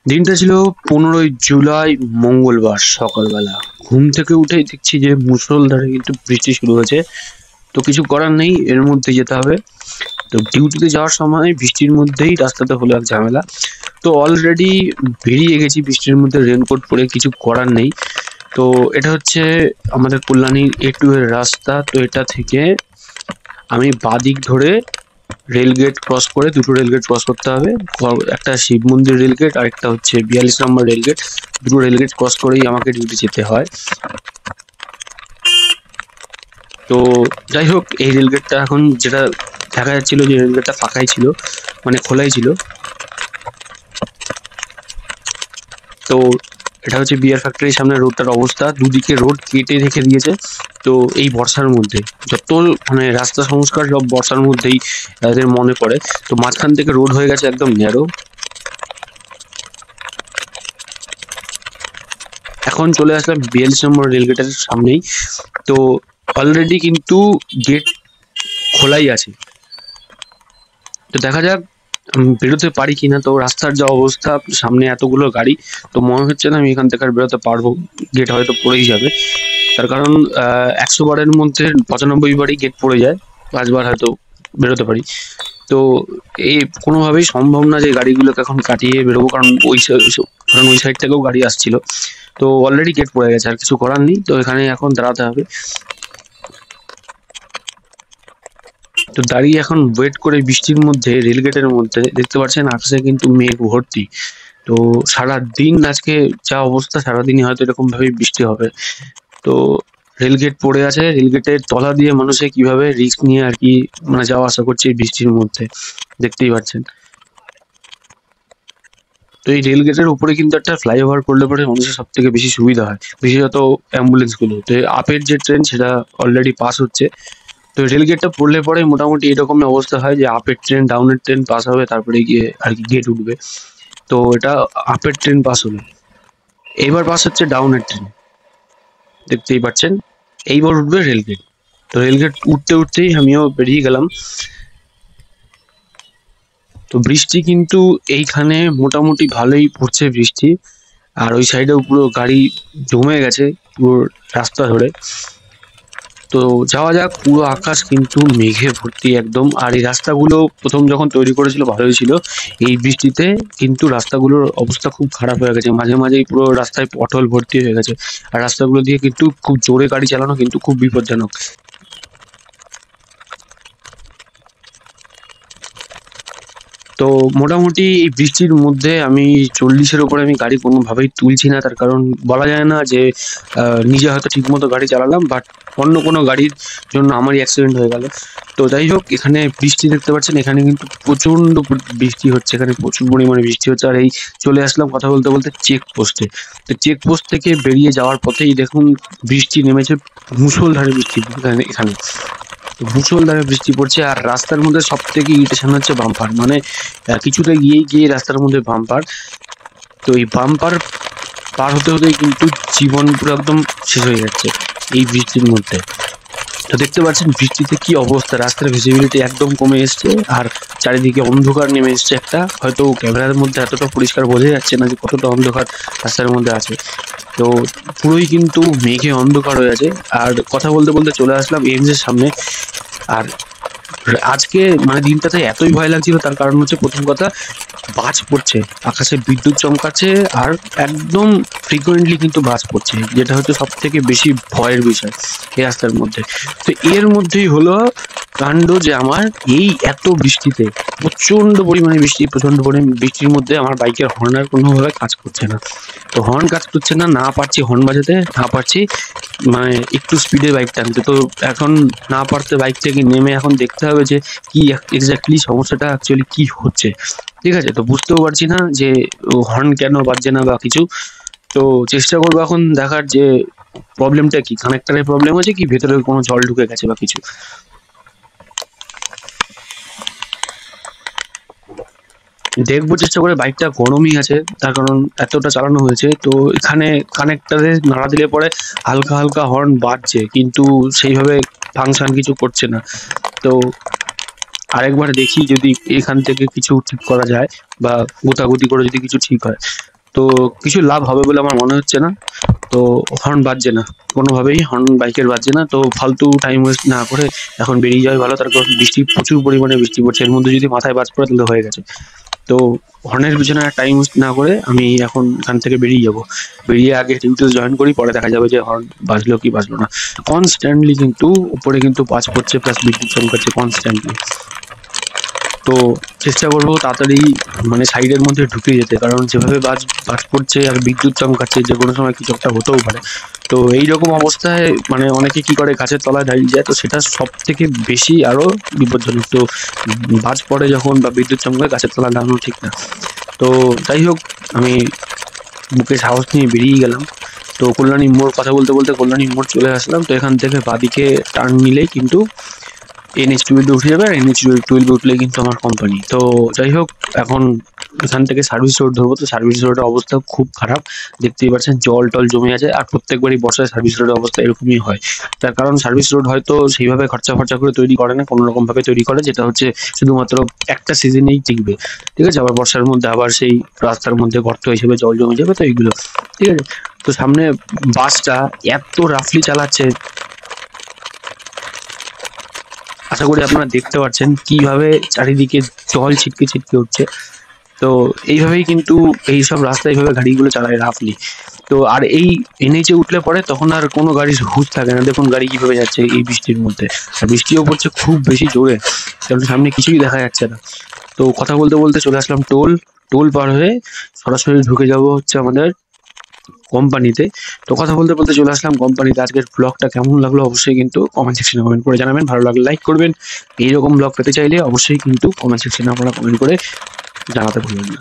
দিনটা ছিল 15ই জুলাই, মঙ্গলবার সকালবেলা। ঘুম থেকে উঠেই দেখছি যে মুষলধারে কিন্তু বৃষ্টি শুরু হয়েছে। তো কিছু করার নেই, এর মধ্যে যেতে হবে। তো ডিউটিতে যাওয়ার সময় বৃষ্টির মধ্যেই রাস্তাতে হলো এক ঝামেলা। তো অলরেডি বেরিয়ে গেছি বৃষ্টির মধ্যে রেনকোট পরে, কিছু করার নেই। তো এটা হচ্ছে আমাদের কল্যাণী A2 এর রাস্তা। তো এটা থেকে আমি বাঁদিক ধরে রেলগেট ক্রস করে, দুটো রেলগেট ক্রস করতে হবে। একটা শিব মন্দির রেলগেট আর একটা হচ্ছে 42 নম্বর রেলগেট। দুটো রেলগেট ক্রস করেই আমাকে ডিউটি যেতে হয়। তো যাই হোক, এই রেলগেটটা এখন যেটা দেখা যাচ্ছিল যে রেলগেটটা ফাঁকাই ছিল, মানে খোলাই ছিল। তো এটা হচ্ছে বিয়ার ফ্যাক্টরির সামনে রোডটার অবস্থা। দুদিকে রোড কেটে রেখে দিয়েছে। তো এই বর্ষার মধ্যে যত মানে রাস্তা সংস্কার সব বর্ষার মধ্যেই তাদের মনে পড়ে। তো মাঝখান থেকে রোড হয়ে গেছে একদম ন্যারো। এখন চলে আসলাম 42 নম্বর রেলগেটের সামনেই। তো অলরেডি কিন্তু গেট খোলাই আছে। তো দেখা যাক বেরোতে পারি কিনা। তো রাস্তার যা অবস্থা, সামনে এতগুলো গাড়ি, তো মনে হচ্ছে না আমি এখান থেকে আর বেরোতে পারবো। গেট হয়তো পড়েই যাবে, তার কারণ 100 বারের মধ্যে 95 বারই গেট পড়ে যায়। 5 বার হয়তো বেরোতে পারি। তো এই কোনোভাবেই সম্ভব না যে গাড়িগুলোকে এখন কাটিয়ে বেরোবো, কারণ ওই সাইড থেকেও গাড়ি আসছিল। তো অলরেডি গেট পড়ে গেছে, আর কিছু করার নেই। তো এখানে এখন দাঁড়াতে হবে। তো দাঁড়িয়ে এখন ওয়েট করে বৃষ্টির মধ্যে, রেলগেটের মধ্যে দেখতে পাচ্ছেন আকাশে কিন্তু মেঘ ভর্তি। তো সারাদিন আজকে যা অবস্থা, সারাদিনই হয়তো এরকম ভাবেই বৃষ্টি হবে। তো রেলগেট পড়ে আছে, রেলগেটের তলা দিয়ে মানুষে কিভাবে রিস্ক নিয়ে আর কি মানে যাওয়া আসা করছে এই বৃষ্টির মধ্যে, দেখতেই পাচ্ছেন। তো এই রেলগেটের উপরে কিন্তু একটা ফ্লাইওভার করলে পরে মানুষের সব থেকে বেশি সুবিধা হয়, বিশেষত অ্যাম্বুলেন্স গুলো। তো আপের যে ট্রেন সেটা অলরেডি পাস হচ্ছে। তো রেলগেটটা পড়লে পরে মোটামুটি এরকম অবস্থা হয় যে আপের ট্রেন ডাউনের ট্রেন পাস হবে, তারপরে গিয়ে আর কি গেট উঠবে। তো এটা আপের ট্রেন পাস হলো, এইবার পাস হচ্ছে ডাউনের ট্রেন, দেখতেই পাচ্ছেন। এইবার উঠবে রেলগেট। তো রেলগেট উঠতে উঠতেই আমিও বেরিয়ে গেলাম। তো বৃষ্টি কিন্তু এইখানে মোটামুটি ভালোই পড়ছে বৃষ্টি। আর ওই সাইডেও পুরো গাড়ি জমে গেছে পুরো রাস্তা ধরে। তো যাওয়া যাক। পুরো আকাশ কিন্তু মেঘে ভর্তি একদম। আর এই রাস্তাগুলো প্রথম যখন তৈরি করেছিল ভালোই ছিল, এই বৃষ্টিতে কিন্তু রাস্তাগুলোর অবস্থা খুব খারাপ হয়ে গেছে। মাঝে মাঝেই পুরো রাস্তায় পটল ভর্তি হয়ে গেছে। আর রাস্তাগুলো দিয়ে কিন্তু খুব জোরে গাড়ি চালানো কিন্তু খুব বিপজ্জনক। তো মোটামুটি এই বৃষ্টির মধ্যে আমি 40-এর উপরে আমি গাড়ি কোনোভাবেই তুলছি না, তার কারণ বলা যায় না যে নিজে হয়তো ঠিক মতো গাড়ি চালালাম, বাট অন্য কোনো গাড়ির জন্য আমারই অ্যাক্সিডেন্ট হয়ে গেল। তো যাই হোক, এখানে বৃষ্টি দেখতে পাচ্ছেন, এখানে কিন্তু প্রচন্ড বৃষ্টি হচ্ছে, এখানে প্রচুর পরিমাণে বৃষ্টি হচ্ছে। আর এই চলে আসলাম কথা বলতে বলতে চেকপোস্টে। তো চেকপোস্ট থেকে বেরিয়ে যাওয়ার পথেই দেখুন বৃষ্টি নেমেছে, মুষলধারে বৃষ্টি এখানে। তো মুষলধারে বৃষ্টি পড়ছে। আর রাস্তার মধ্যে সব থেকে ইরিটেশন হচ্ছে বাম্পার, মানে কিছুটা গিয়ে রাস্তার মধ্যে বাম্পার। তো এই বাম্পার পার হতে হতেই কিন্তু জীবন পুরো একদম শেষ হয়ে যাচ্ছে এই বৃষ্টির মধ্যে। তো দেখতে পাচ্ছেন বৃষ্টিতে কি অবস্থা, রাস্তার ভিজিবিলিটি একদম কমে এসছে। আর চারিদিকে অন্ধকার নেমে এসছে একটা, হয়তো ক্যামেরার মধ্যে এতটা পরিষ্কার বোঝা যাচ্ছে না যে কতটা অন্ধকার রাস্তার মধ্যে আছে। তো পুরোই কিন্তু মেঘে অন্ধকার হয়ে আছে। আর কথা বলতে বলতে চলে আসলাম এইমস এর সামনে। আর আজকে মানে দিনটাতে এতই ভয় লাগছিল, তার কারণ হচ্ছে প্রথম কথা, বাজ পড়ছে, আকাশে বিদ্যুৎ চমকাচ্ছে। আর একদম ফ্রিকোয়েন্টলি কিন্তু বাজ পড়ছে, যেটা হচ্ছে সব থেকে বেশি ভয়ের বিষয় এই রাস্তার মধ্যে। তো এর মধ্যেই হলো কাণ্ড যে আমার এই এত বৃষ্টিতে, প্রচন্ড পরিমাণে বৃষ্টি, প্রচন্ড পরিমাণে বৃষ্টির মধ্যে আমার বাইকের হর্ন আর কোনোভাবে কাজ করছে না। তো হর্ন কাজ করছে না, না পারছি হর্ন বাজাতে, না পারছি মানে একটু স্পিডে বাইক টানতে। তো এখন না পারতে বাইক থেকে নেমে এখন দেখতে হবে যে কি এক্স্যাক্টলি সমস্যাটা অ্যাকচুয়ালি কি হচ্ছে। ঠিক আছে, তো বুঝতেও পারছি না যে হর্ন কেন বাজছে না বা কিছু। তো চেষ্টা করবো এখন দেখার যে প্রবলেমটা কি, কানেক্টরের প্রবলেম আছে কি ভেতরে কোনো জল ঢুকে গেছে বা কিছু। দেখবো চেষ্টা করে, বাইকটা গরমই আছে তার কারণ এতটা চালানো হয়েছে। তো এখানে কানেক্টরে নাড়া দিলে পরে হালকা হালকা হর্ন বাজছে, কিন্তু সেইভাবে ফাংশন কিছু করছে না। তো আরেকবার দেখি যদি এখান থেকে কিছু ঠিক করা যায় বা গোতাগুতি করে যদি কিছু ঠিক হয়। তো কিছু লাভ হবে বলে আমার মনে হচ্ছে না। তো হর্ন বাজছে না, কোনোভাবেই হর্ন বাইকের বাজছে না। তো ফালতু টাইম ওয়েস্ট না করে এখন বেরিয়ে যাওয়াই ভালো, তার কারণ বৃষ্টি প্রচুর পরিমাণে বৃষ্টি পড়ছে, এর মধ্যে যদি মাথায় বাজ পড়ে তাহলে হয়ে গেছে। তো হর্নের পিছনে আর টাইম ওয়েস্ট না করে আমি এখন এখান থেকে বেরিয়ে যাব। বেরিয়ে আগে ডিউটি জয়েন করি, পরে দেখা যাবে যে হর্ন বাজলো কি বাজলো না। কনস্ট্যান্টলি কিন্তু উপরে কিন্তু বাজ পড়ছে প্লাস বিদ্যুৎ চমকাচ্ছে কনস্ট্যান্টলি। তো চেষ্টা করবো তাড়াতাড়ি মানে সাইডের মধ্যে ঢুকে যেতে, কারণ যেভাবে বাজ বাজ পড়ছে আর বিদ্যুৎ চমকাচ্ছে যে কোনো সময় কিছু একটা হতেও পারে। তো এইরকম অবস্থায় মানে অনেকে কি করে গাছের তলায় দাঁড়িয়ে যায়, তো সেটা সব থেকে বেশি আরো বিপজ্জনক। তো বাজ পড়ে যখন বা বিদ্যুৎ চমকায় গাছের তলায় দাঁড়ানো ঠিক না। তো যাই হোক, আমি বুকে সাহস নিয়ে বেরিয়ে গেলাম। তো কল্যাণী মোড়, কথা বলতে বলতে কল্যাণী মোড় চলে আসলাম। তো এখান থেকে বাদিকে টার্ন নিলেই কিন্তু NH-12 উঠে যাবে, আর NH-12 উঠলে কিন্তু আমার কোম্পানি। তো যাই হোক, এখন এখান থেকে সার্ভিস রোড ধরবো। তো সার্ভিস রোডের অবস্থা খুব খারাপ, দেখতেই পাচ্ছেন জল টল জমে আছে। আর প্রত্যেকবারই বর্ষায় সার্ভিস রোডের অবস্থা এরকমই হয়। তার কারণ সার্ভিস রোড হয়তো সেইভাবে খরচা করে তৈরি করে না, কোনো রকম ভাবে তৈরি করে, যেটা হচ্ছে শুধুমাত্র একটা সিজনেই টিকবে। ঠিক আছে, আবার বর্ষার মধ্যে আবার সেই রাস্তার মধ্যে গর্ত হিসেবে জল জমে যাবে, তো এইগুলো ঠিক আছে। তো সামনে বাসটা এত রাফলি চালাচ্ছে, আশা করি আপনারা দেখতে পাচ্ছেন কিভাবে চারিদিকে জল ছিটকে ছিটকে উঠছে। তো এইভাবেই কিন্তু এইসব রাস্তায় এইভাবে গাড়িগুলো চালায় রাফলি। তো আর এই NH-এ উঠলে পরে তখন আর কোনো গাড়ির হুঁশ থাকে না। দেখুন গাড়ি কিভাবে যাচ্ছে এই বৃষ্টির মধ্যে, আর বৃষ্টিও পড়ছে খুব বেশি জোরে, কারণ সামনে কিছুই দেখা যাচ্ছে না। তো কথা বলতে বলতে চলে আসলাম টোল। টোল পার হয়ে সরাসরি ঢুকে যাব হচ্ছে আমাদের কোম্পানিতে। তো কথা বলতে বলতে চলে আসলাম কোম্পানিতে। আজকের ব্লগটা কেমন লাগলো অবশ্যই কিন্তু কমেন্ট সেকশনে কমেন্ট করে জানাবেন। ভালো লাগলে লাইক করবেন। এইরকম ব্লগ পেতে চাইলে অবশ্যই কিন্তু কমেন্ট সেকশনে আপনারা কমেন্ট করে জানাতে ভুলবেন না।